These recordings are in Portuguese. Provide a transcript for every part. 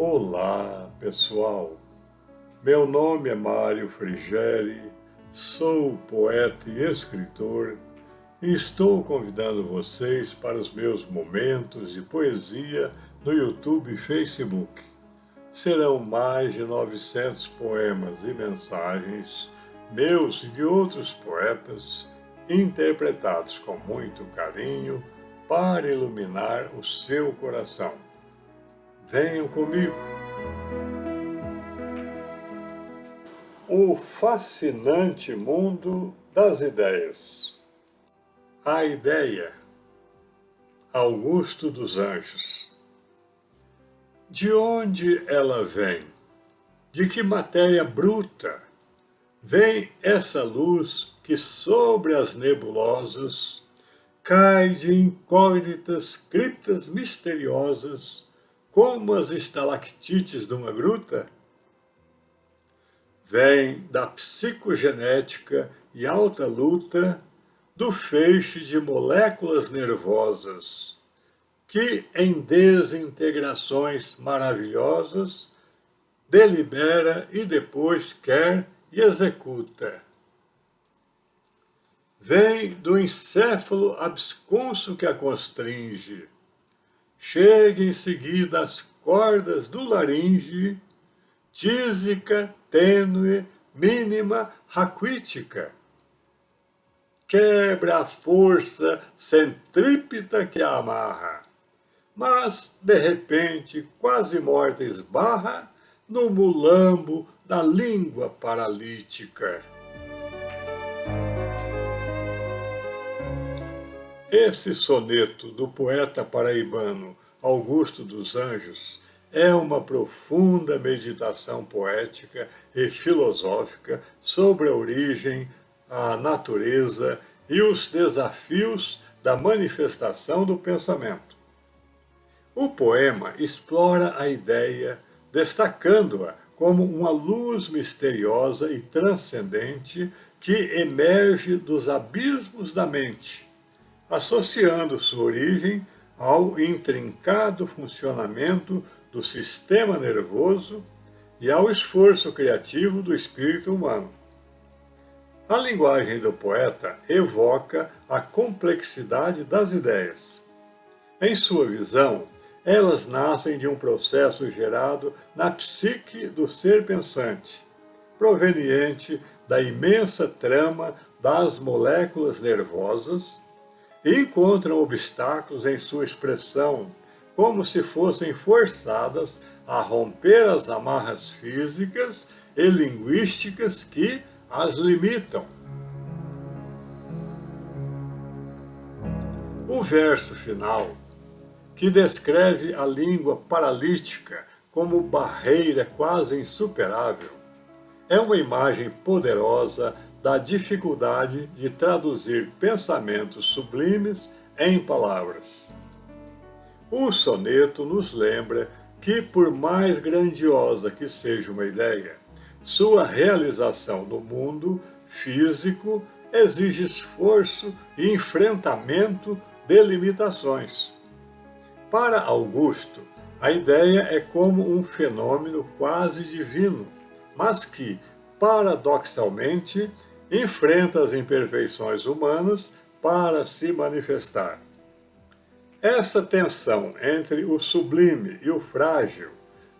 Olá, pessoal. Meu nome é Mário Frigeri, sou poeta e escritor e estou convidando vocês para os meus momentos de poesia no YouTube e Facebook. Serão mais de 900 poemas e mensagens, meus e de outros poetas, interpretados com muito carinho para iluminar o seu coração. Venham comigo! O fascinante mundo das ideias. A ideia. Augusto dos Anjos. De onde ela vem? De que matéria bruta vem essa luz que sobre as nebulosas cai de incógnitas criptas misteriosas, como as estalactites de uma gruta? Vem da psicogenética e alta luta do feixe de moléculas nervosas, que em desintegrações maravilhosas delibera e depois quer e executa. Vem do encéfalo absconso que a constringe, chega em seguida às cordas do laringe, tísica, tênue, mínima, raquítica. Quebra a força centrípeta que a amarra, mas, de repente, quase morta, esbarra no mulambo da língua paralítica. Esse soneto do poeta paraibano Augusto dos Anjos é uma profunda meditação poética e filosófica sobre a origem, a natureza e os desafios da manifestação do pensamento. O poema explora a ideia, destacando-a como uma luz misteriosa e transcendente que emerge dos abismos da mente, associando sua origem ao intrincado funcionamento do sistema nervoso e ao esforço criativo do espírito humano. A linguagem do poeta evoca a complexidade das ideias. Em sua visão, elas nascem de um processo gerado na psique do ser pensante, proveniente da imensa trama das moléculas nervosas, e encontram obstáculos em sua expressão, como se fossem forçadas a romper as amarras físicas e linguísticas que as limitam. O verso final, que descreve a língua paralítica como barreira quase insuperável, é uma imagem poderosa da dificuldade de traduzir pensamentos sublimes em palavras. O soneto nos lembra que, por mais grandiosa que seja uma ideia, sua realização no mundo físico exige esforço e enfrentamento de limitações. Para Augusto, a ideia é como um fenômeno quase divino, mas que, paradoxalmente, enfrenta as imperfeições humanas para se manifestar. Essa tensão entre o sublime e o frágil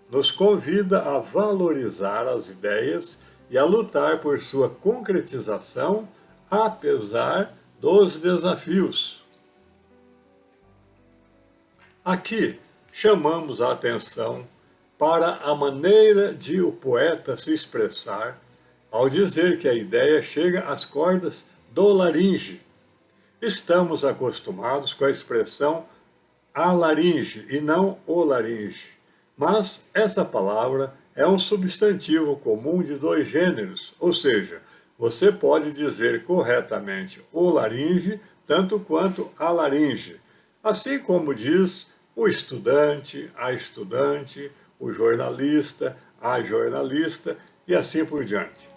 nos convida a valorizar as ideias e a lutar por sua concretização, apesar dos desafios. Aqui chamamos a atenção para a maneira de o poeta se expressar ao dizer que a ideia chega às cordas do laringe. Estamos acostumados com a expressão a laringe e não o laringe, mas essa palavra é um substantivo comum de dois gêneros, ou seja, você pode dizer corretamente o laringe tanto quanto a laringe, assim como diz o estudante, a estudante, o jornalista, a jornalista e assim por diante.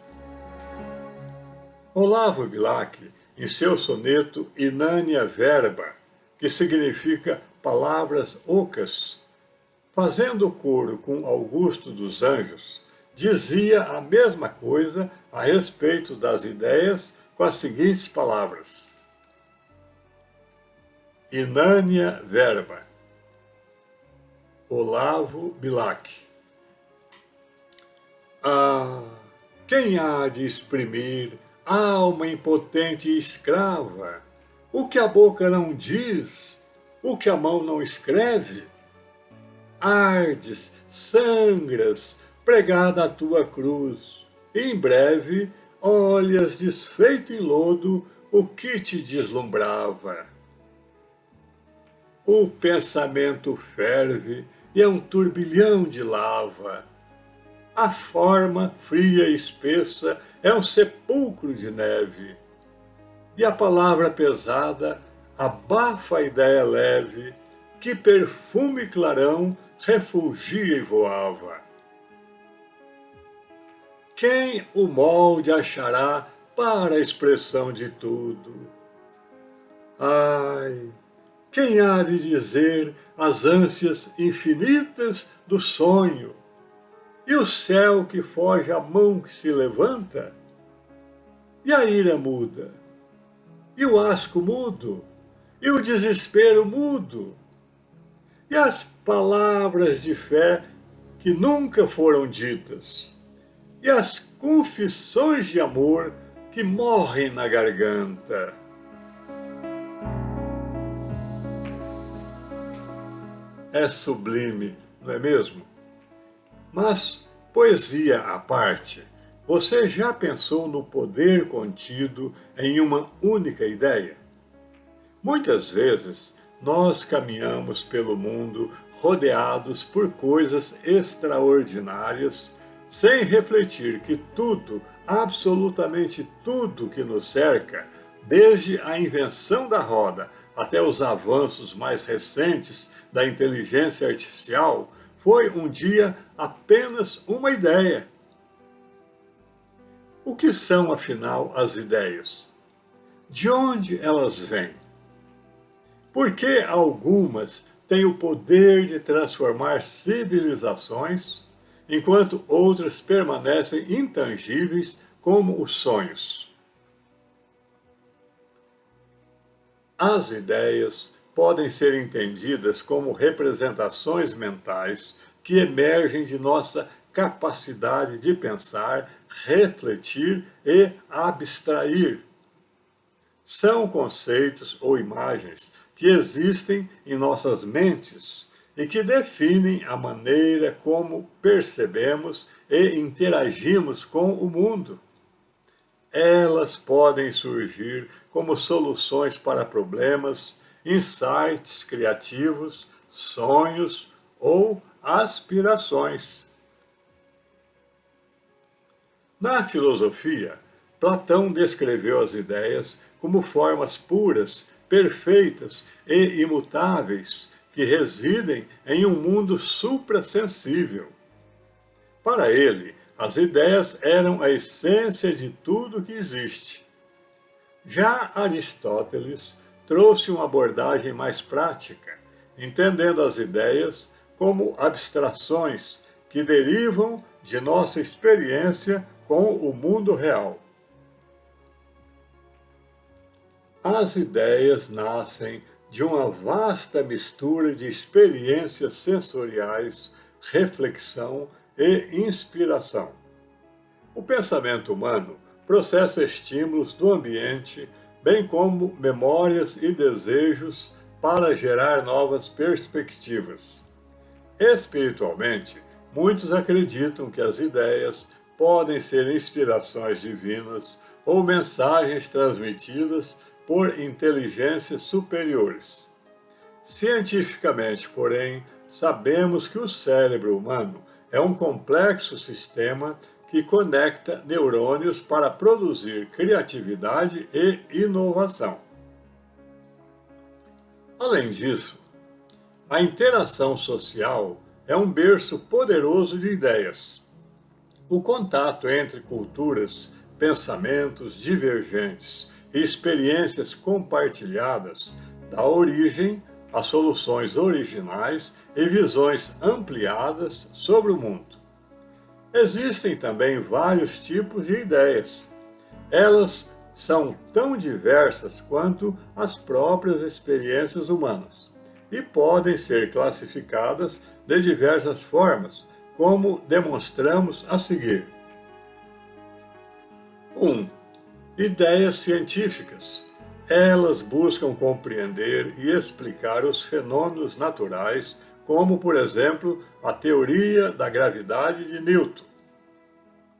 Olavo Bilac, em seu soneto Inânia Verba, que significa palavras ocas, fazendo coro com Augusto dos Anjos, dizia a mesma coisa a respeito das ideias com as seguintes palavras: Inania verba. Olavo Bilac. Ah, quem há de exprimir, alma impotente e escrava, o que a boca não diz, o que a mão não escreve? Ardes, sangras, pregada a tua cruz, e em breve olhas desfeito em lodo o que te deslumbrava. O pensamento ferve e é um turbilhão de lava. A forma, fria e espessa, é um sepulcro de neve. E a palavra pesada abafa a ideia leve, que perfume clarão refulgia e voava. Quem o molde achará para a expressão de tudo? Ai, quem há de dizer as ânsias infinitas do sonho? E o céu que foge à mão que se levanta? E a ira muda? E o asco mudo? E o desespero mudo? E as palavras de fé que nunca foram ditas? E as confissões de amor que morrem na garganta? É sublime, não é mesmo? Mas, poesia à parte, você já pensou no poder contido em uma única ideia? Muitas vezes, nós caminhamos pelo mundo rodeados por coisas extraordinárias, sem refletir que tudo, absolutamente tudo que nos cerca, desde a invenção da roda até os avanços mais recentes da inteligência artificial, foi um dia apenas uma ideia. O que são, afinal, as ideias? De onde elas vêm? Por que algumas têm o poder de transformar civilizações, enquanto outras permanecem intangíveis como os sonhos? As ideias podem ser entendidas como representações mentais que emergem de nossa capacidade de pensar, refletir e abstrair. São conceitos ou imagens que existem em nossas mentes e que definem a maneira como percebemos e interagimos com o mundo. Elas podem surgir como soluções para problemas, insights criativos, sonhos ou aspirações. Na filosofia, Platão descreveu as ideias como formas puras, perfeitas e imutáveis que residem em um mundo suprassensível. Para ele, as ideias eram a essência de tudo que existe. Já Aristóteles trouxe uma abordagem mais prática, entendendo as ideias como abstrações que derivam de nossa experiência com o mundo real. As ideias nascem de uma vasta mistura de experiências sensoriais, reflexão e inspiração. O pensamento humano processa estímulos do ambiente, bem como memórias e desejos para gerar novas perspectivas. Espiritualmente, muitos acreditam que as ideias podem ser inspirações divinas ou mensagens transmitidas por inteligências superiores. Cientificamente, porém, sabemos que o cérebro humano é um complexo sistema que conecta neurônios para produzir criatividade e inovação. Além disso, a interação social é um berço poderoso de ideias. O contato entre culturas, pensamentos divergentes e experiências compartilhadas dá origem a soluções originais e visões ampliadas sobre o mundo. Existem também vários tipos de ideias. Elas são tão diversas quanto as próprias experiências humanas e podem ser classificadas de diversas formas, como demonstramos a seguir. 1. Ideias científicas. Elas buscam compreender e explicar os fenômenos naturais, como, por exemplo, a teoria da gravidade de Newton.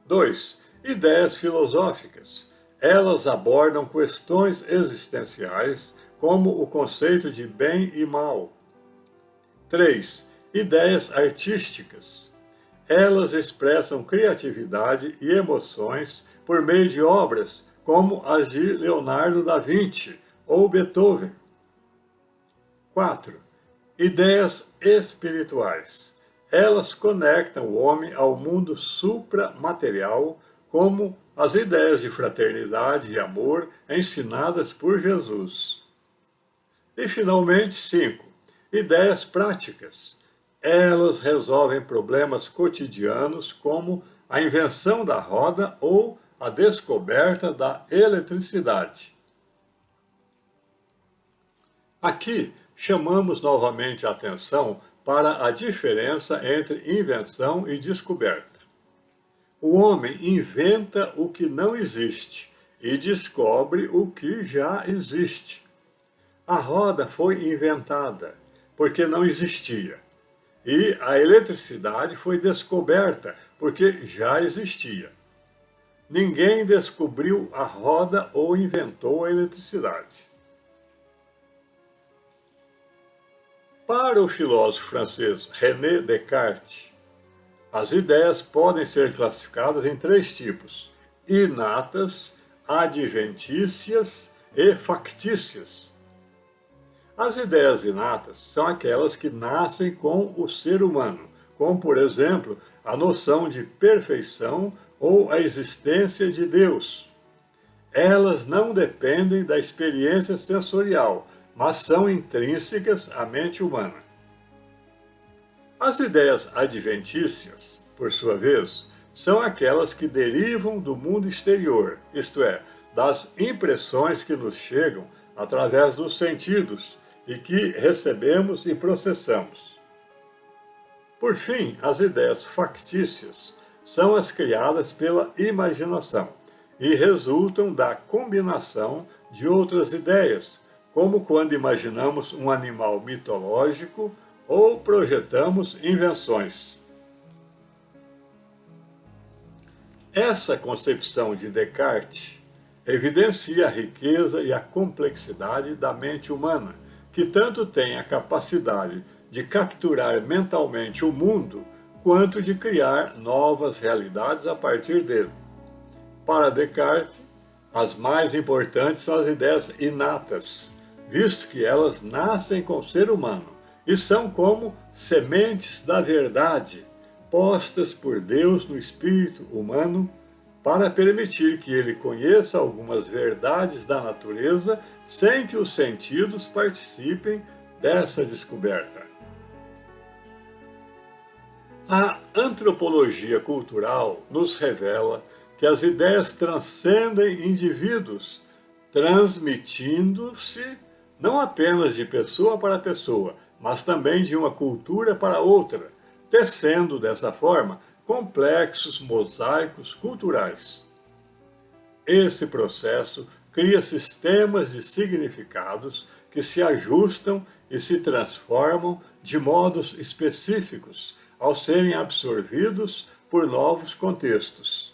2. Ideias filosóficas. Elas abordam questões existenciais, como o conceito de bem e mal. 3. Ideias artísticas. Elas expressam criatividade e emoções por meio de obras como as de Leonardo da Vinci ou Beethoven. 4. Ideias espirituais. Elas conectam o homem ao mundo supramaterial, como as ideias de fraternidade e amor ensinadas por Jesus. E, finalmente, 5. Ideias práticas. Elas resolvem problemas cotidianos, como a invenção da roda ou a descoberta da eletricidade. Aqui chamamos novamente a atenção para a diferença entre invenção e descoberta. O homem inventa o que não existe e descobre o que já existe. A roda foi inventada porque não existia, e a eletricidade foi descoberta porque já existia. Ninguém descobriu a roda ou inventou a eletricidade. Para o filósofo francês René Descartes, as ideias podem ser classificadas em 3 tipos: inatas, adventícias e factícias. As ideias inatas são aquelas que nascem com o ser humano, como, por exemplo, a noção de perfeição ou a existência de Deus. Elas não dependem da experiência sensorial, mas são intrínsecas à mente humana. As ideias adventícias, por sua vez, são aquelas que derivam do mundo exterior, isto é, das impressões que nos chegam através dos sentidos e que recebemos e processamos. Por fim, as ideias factícias são as criadas pela imaginação e resultam da combinação de outras ideias, como quando imaginamos um animal mitológico ou projetamos invenções. Essa concepção de Descartes evidencia a riqueza e a complexidade da mente humana, que tanto tem a capacidade de capturar mentalmente o mundo, quanto de criar novas realidades a partir dele. Para Descartes, as mais importantes são as ideias inatas, visto que elas nascem com o ser humano e são como sementes da verdade, postas por Deus no espírito humano, para permitir que ele conheça algumas verdades da natureza sem que os sentidos participem dessa descoberta. A antropologia cultural nos revela que as ideias transcendem indivíduos, transmitindo-se não apenas de pessoa para pessoa, mas também de uma cultura para outra, tecendo dessa forma complexos mosaicos culturais. Esse processo cria sistemas de significados que se ajustam e se transformam de modos específicos ao serem absorvidos por novos contextos.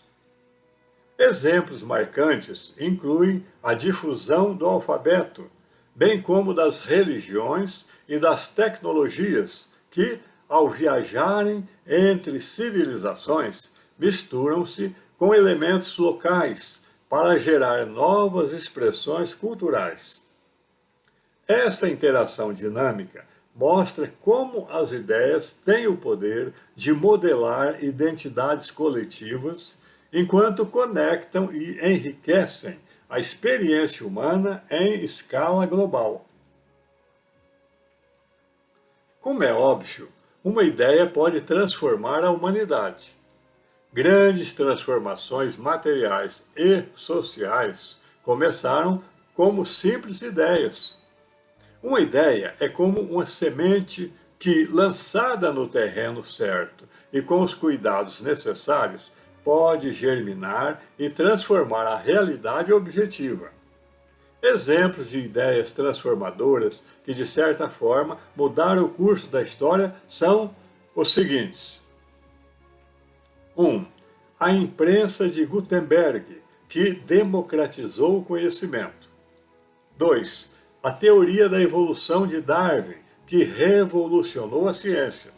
Exemplos marcantes incluem a difusão do alfabeto, bem como das religiões e das tecnologias que, ao viajarem entre civilizações, misturam-se com elementos locais para gerar novas expressões culturais. Esta interação dinâmica mostra como as ideias têm o poder de modelar identidades coletivas, enquanto conectam e enriquecem a experiência humana em escala global. Como é óbvio, uma ideia pode transformar a humanidade. Grandes transformações materiais e sociais começaram como simples ideias. Uma ideia é como uma semente que, lançada no terreno certo e com os cuidados necessários, pode germinar e transformar a realidade objetiva. Exemplos de ideias transformadoras que, de certa forma, mudaram o curso da história são os seguintes. 1. A imprensa de Gutenberg, que democratizou o conhecimento. 2. A teoria da evolução de Darwin, que revolucionou a ciência.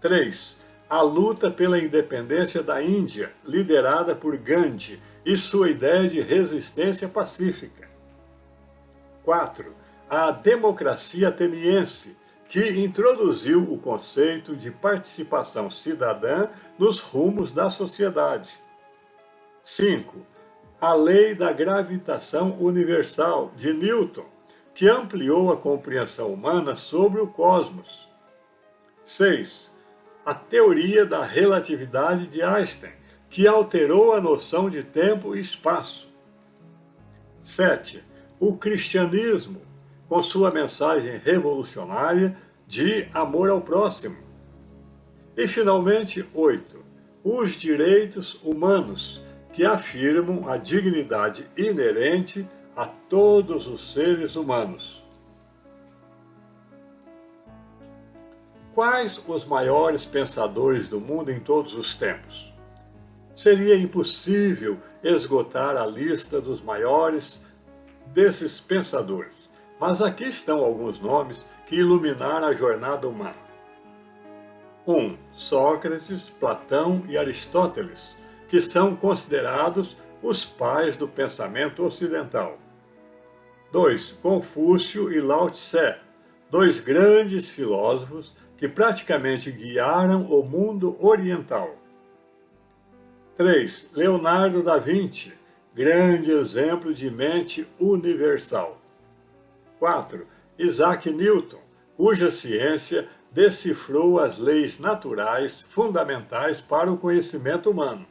3. A luta pela independência da Índia, liderada por Gandhi e sua ideia de resistência pacífica. 4. A democracia ateniense, que introduziu o conceito de participação cidadã nos rumos da sociedade. 5. A lei da gravitação universal, de Newton, que ampliou a compreensão humana sobre o cosmos. 6. A teoria da relatividade de Einstein, que alterou a noção de tempo e espaço. 7. O cristianismo, com sua mensagem revolucionária de amor ao próximo. E, finalmente, 8. Os direitos humanos, que afirmam a dignidade inerente a todos os seres humanos. Quais os maiores pensadores do mundo em todos os tempos? Seria impossível esgotar a lista dos maiores desses pensadores, mas aqui estão alguns nomes que iluminaram a jornada humana. 1. Sócrates, Platão e Aristóteles, que são considerados os pais do pensamento ocidental. 2. Confúcio e Lao Tse, dois grandes filósofos que praticamente guiaram o mundo oriental. 3. Leonardo da Vinci, grande exemplo de mente universal. 4. Isaac Newton, cuja ciência decifrou as leis naturais fundamentais para o conhecimento humano.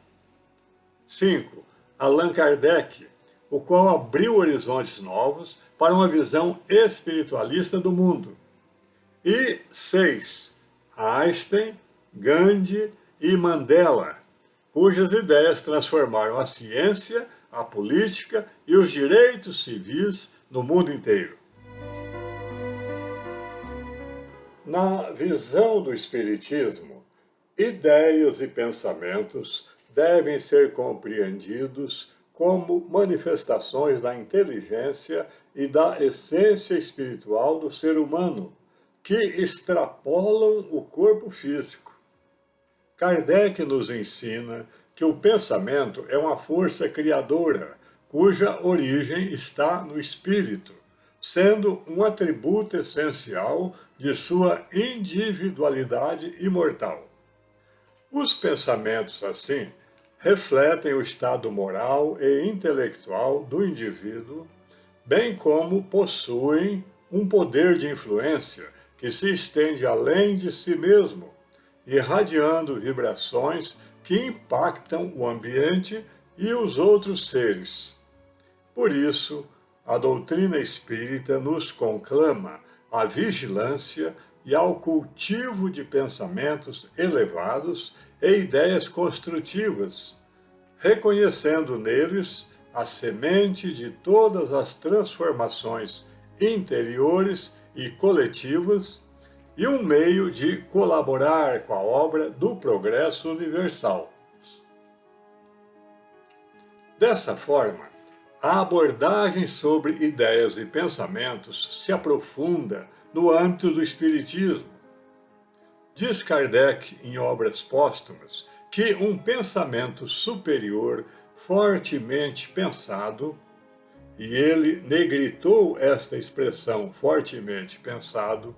5. Allan Kardec, o qual abriu horizontes novos para uma visão espiritualista do mundo. E 6. Einstein, Gandhi e Mandela, cujas ideias transformaram a ciência, a política e os direitos civis no mundo inteiro. Na visão do Espiritismo, ideias e pensamentos devem ser compreendidos como manifestações da inteligência e da essência espiritual do ser humano, que extrapolam o corpo físico. Kardec nos ensina que o pensamento é uma força criadora, cuja origem está no espírito, sendo um atributo essencial de sua individualidade imortal. Os pensamentos, assim, refletem o estado moral e intelectual do indivíduo, bem como possuem um poder de influência que se estende além de si mesmo, irradiando vibrações que impactam o ambiente e os outros seres. Por isso, a doutrina espírita nos conclama à vigilância e ao cultivo de pensamentos elevados e ideias construtivas, reconhecendo neles a semente de todas as transformações interiores e coletivas e um meio de colaborar com a obra do progresso universal. Dessa forma, a abordagem sobre ideias e pensamentos se aprofunda no âmbito do Espiritismo. Diz Kardec, em obras póstumas, que um pensamento superior fortemente pensado, e ele negritou esta expressão fortemente pensado,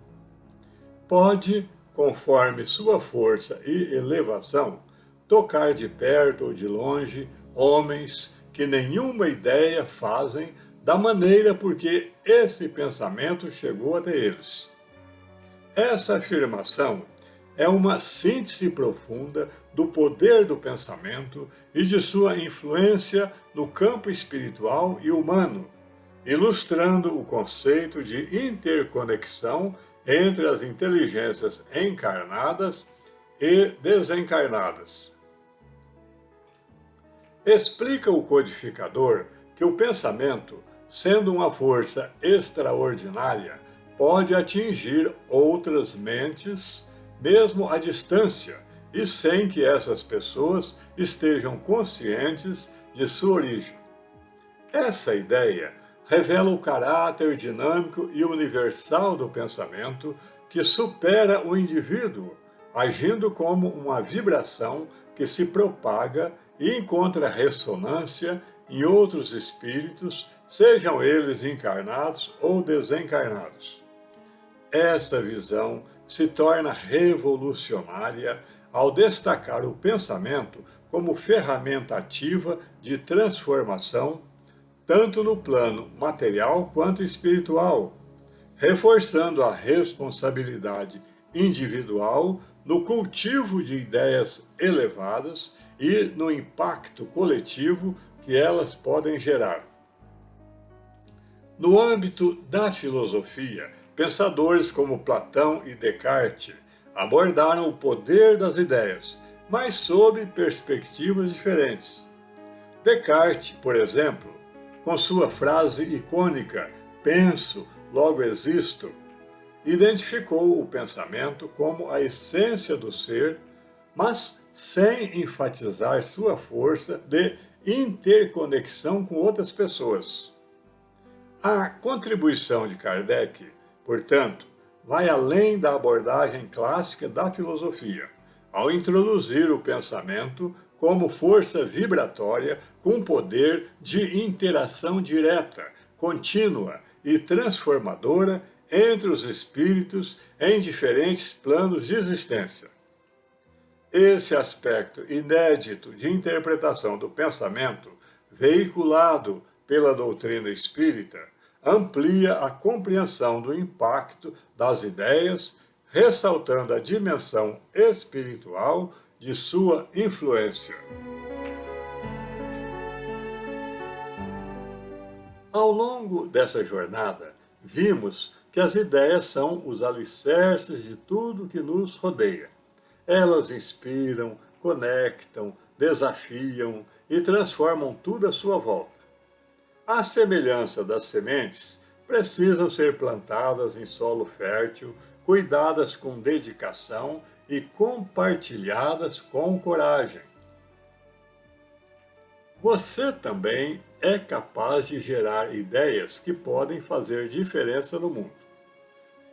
pode, conforme sua força e elevação, tocar de perto ou de longe homens que nenhuma ideia fazem da maneira por que esse pensamento chegou até eles. Essa afirmação é uma síntese profunda do poder do pensamento e de sua influência no campo espiritual e humano, ilustrando o conceito de interconexão entre as inteligências encarnadas e desencarnadas. Explica o codificador que o pensamento, sendo uma força extraordinária, pode atingir outras mentes, mesmo à distância, e sem que essas pessoas estejam conscientes de sua origem. Essa ideia revela o caráter dinâmico e universal do pensamento que supera o indivíduo, agindo como uma vibração que se propaga e encontra ressonância em outros espíritos, sejam eles encarnados ou desencarnados. Essa visão se torna revolucionária ao destacar o pensamento como ferramenta ativa de transformação, tanto no plano material quanto espiritual, reforçando a responsabilidade individual no cultivo de ideias elevadas e no impacto coletivo que elas podem gerar. No âmbito da filosofia, pensadores como Platão e Descartes abordaram o poder das ideias, mas sob perspectivas diferentes. Descartes, por exemplo, com sua frase icônica "penso, logo existo", identificou o pensamento como a essência do ser, mas sem enfatizar sua força de interconexão com outras pessoas. A contribuição de Kardec, portanto, vai além da abordagem clássica da filosofia, ao introduzir o pensamento como força vibratória com poder de interação direta, contínua e transformadora entre os espíritos em diferentes planos de existência. Esse aspecto inédito de interpretação do pensamento, veiculado pela doutrina espírita, amplia a compreensão do impacto das ideias, ressaltando a dimensão espiritual de sua influência. Ao longo dessa jornada, vimos que as ideias são os alicerces de tudo que nos rodeia. Elas inspiram, conectam, desafiam e transformam tudo à sua volta. À semelhança das sementes, precisam ser plantadas em solo fértil, cuidadas com dedicação e compartilhadas com coragem. Você também é capaz de gerar ideias que podem fazer diferença no mundo.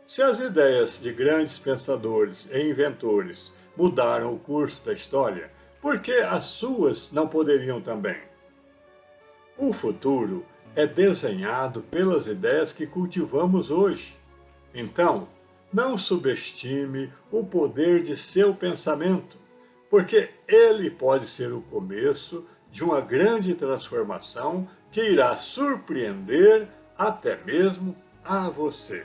Se as ideias de grandes pensadores e inventores mudaram o curso da história, por que as suas não poderiam também? O futuro é desenhado pelas ideias que cultivamos hoje. Então, não subestime o poder de seu pensamento, porque ele pode ser o começo de uma grande transformação que irá surpreender até mesmo a você.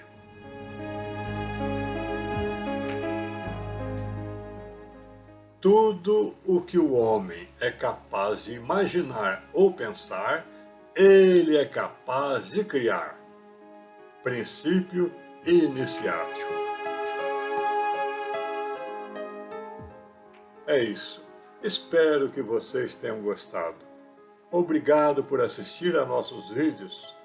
Tudo o que o homem é capaz de imaginar ou pensar, ele é capaz de criar. Princípio iniciático. É isso. Espero que vocês tenham gostado. Obrigado por assistir a nossos vídeos.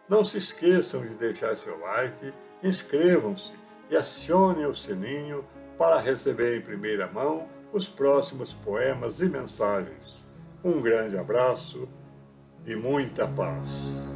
Não se esqueçam de deixar seu like, inscrevam-se e acionem o sininho para receber em primeira mão os próximos poemas e mensagens. Um grande abraço e muita paz.